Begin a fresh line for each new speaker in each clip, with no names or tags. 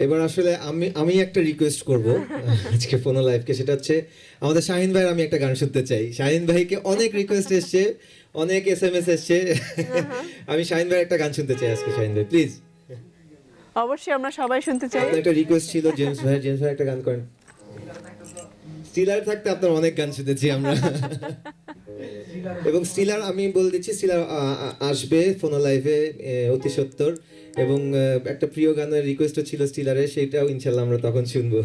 এবার আসলে আমি আমি একটা রিকোয়েস্ট করব আজকে ফোনো লাইভকে, সেটা হচ্ছে আমাদের শাহিন ভাইয়ের আমি একটা গান শুনতে চাই। শাহিন ভাইকে অনেক রিকোয়েস্ট এসছে, অনেক এসএমএস এসছে। আমি শাহিন ভাইয়ের একটা গান শুনতে চাই আজকে। শাহিন ভাই প্লিজ।
অবশ্যই আমরা সবাই শুনতে চাই।
আপনার একটা রিকোয়েস্ট ছিল জেমস ভাই একটা গান করেন। স্টিলার থাকতে আপনার অনেক গান শুনেছি আমরা। এবং স্টিলার আমি বলে দিচ্ছি, স্টিলার আসবে ফোনো লাইভে অতি সত্বর, এবং একটা প্রিয় গানের রিকোয়েস্টও ছিল স্টিলারের, সেটাও ইনশাল্লাহ আমরা তখন শুনবো।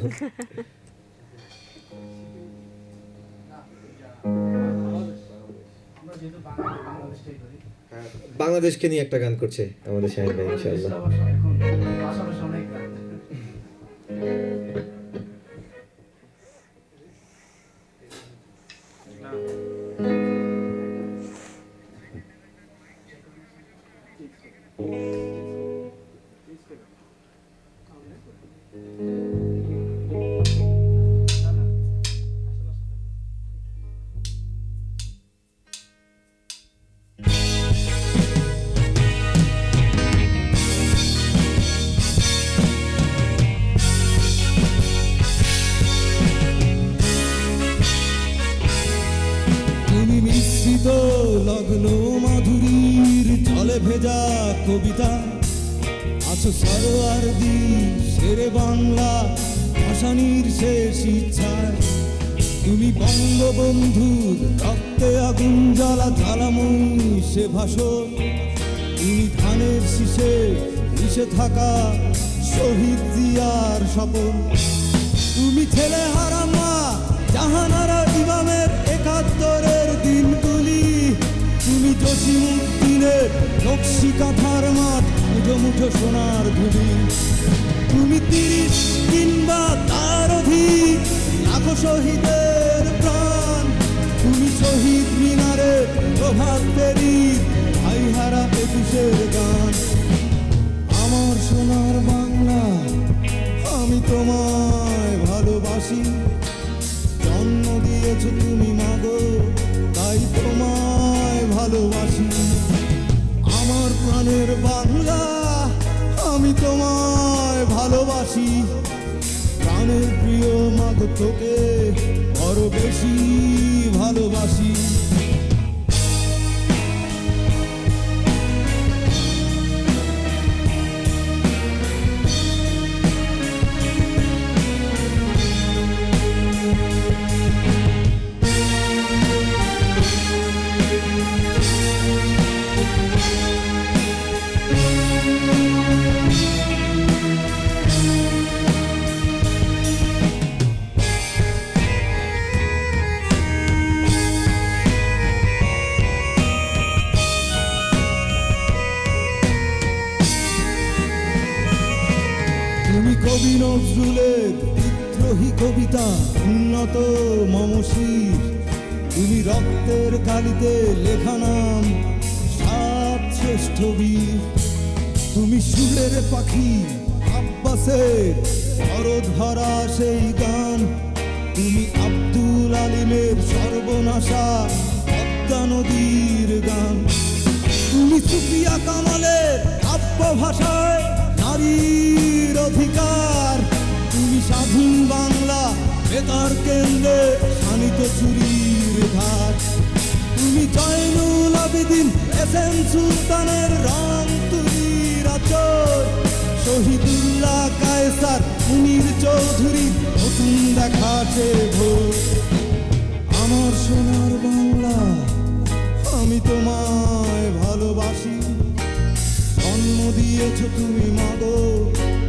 বাংলাদেশকে নিয়ে একটা গান করছে আমাদের শাহিন ভাই ইনশাআল্লাহ।
তুমি মিশ্রিত লগ্ন মাধুরীর জলে ভেজা কবিতা, আছো সরোয়ার দি শেরে বাংলা ভাসানির শেষ ইচ্ছায়। তুমি বঙ্গবন্ধুর রক্তে আগুন জ্বালা জ্বালাময়ী সে ভাষণ। তুমি ধানের শীষে মিশে থাকা শহীদ জিয়ার স্বপন। তুমি ছেলে হারা মা জাহানারা ইমামের একাত্তরের দিনগুলি। তুমি জসিমউদ্দিনের নকশি কাঁথার মাঠ, মুঠো মুঠো সোনার ধুলি। তুমি 30 কিংবা তার অধিক লাখো শহীদের প্রাণ। তুমি শহীদ মিনারে প্রভাত ফেরির ভাইহারা 21-এর গান। আমার সোনার বাংলা আমি তোমায় ভালোবাসি। জন্ম দিয়েছো তুমি মাগো, তাই তোমায় ভালোবাসি। আমার প্রাণের বাংলা আমি তোমায় ভালোবাসি। প্রাণের প্রিয় মাগো তোকে বড় বেশি ভালোবাসি। তুমি কবি নজরুলের বিদ্রোহী কবিতা উন্নত মমশির। তুমি রক্তের কালিতে লেখা নাম 7 শ্রেষ্ঠ বীর। তুমি সুরের পাখি আব্বাসের শরৎ ভরা সেই গান। তুমি আব্দুল আলিমের সর্বনাশা পদ্মা নদীর গান। তুমি সুফিয়া কামালের কাব্য ভাষায় নারীর অধিকার। তুমি স্বাধীন বাংলা বেতার কেন্দ্রে শানিত চুরির ধার। তুমি জয়নুল আবেদিন এসএম সুলতানের রং তুলির আচর। শহীদুল্লাহ কায়সার মুনির চৌধুরী নতুন দেখাছে ভোর। আমার সোনার বাংলা আমি তোমায় ভালোবাসি। জন্ম দিয়েছো তুমি মাগো,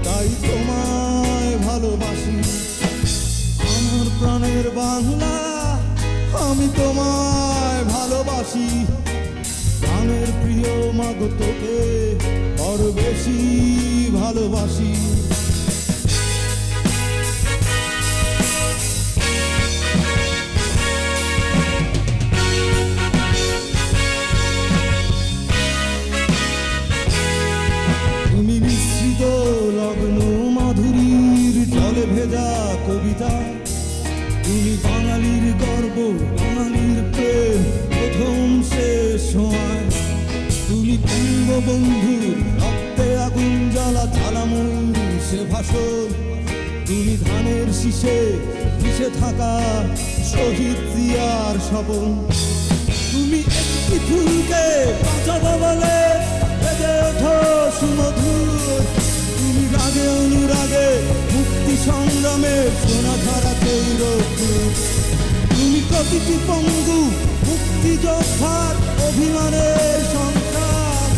তাই তোমায় ভালোবাসি। আমার প্রাণের বাংলা আমি তোমায় ভালোবাসি। প্রাণের প্রিয় মাগো তোকে বড় বেশি ভালোবাসি। তুমি মিশ্রিত লগ্ন মাধুরীর জলে ভেজা কবিতা। তুমি বাঙালির গর্ব, বাঙালির প্রেম, প্রথম শেষ সময়। তুমি বঙ্গবন্ধুর রক্তে আগুন জ্বালা জ্বালাময়ী গাছের ভাষণ, তুমি ধানের শীষে মিশে থাকা শহীদ জিয়ার স্বপন। তুমি একটি ফুলকে বাঁচাবো বলে বেজে ওঠো সুমধুর, তুমি রাগে অনুরাগে মুক্তি সংগ্রামের সোনা ধারাতেই রক্ষুর। তুমি প্রতিটি পঙ্গু মুক্তিযোদ্ধার অভিমানের সংসার,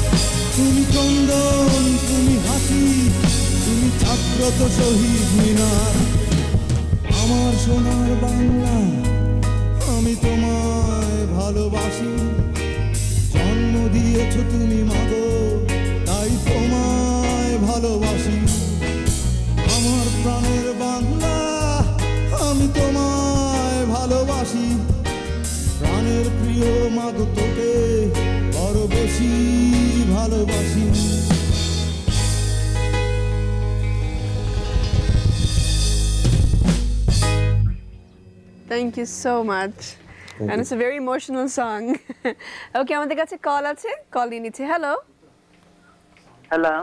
তুমি চন্দন, তুমি হাসি, তুমি জাগ্রত শহীদ মিনার। আমার সোনার বাংলা, আমি তোমায় ভালোবাসি, জন্ম দিয়েছ তুমি মাগো, তাই তোমায় ভালোবাসি। আমার প্রাণের বাংলা, আমি তোমায় ভালোবাসি, প্রাণের প্রিয় মাগো তোকে বড় বেশি ভালোবাসি।
Thank you so much and it's a very emotional song. Okay, আমাদের কাছে কল আছে, কল নিয়ে নিচ্ছে। Hello,
hello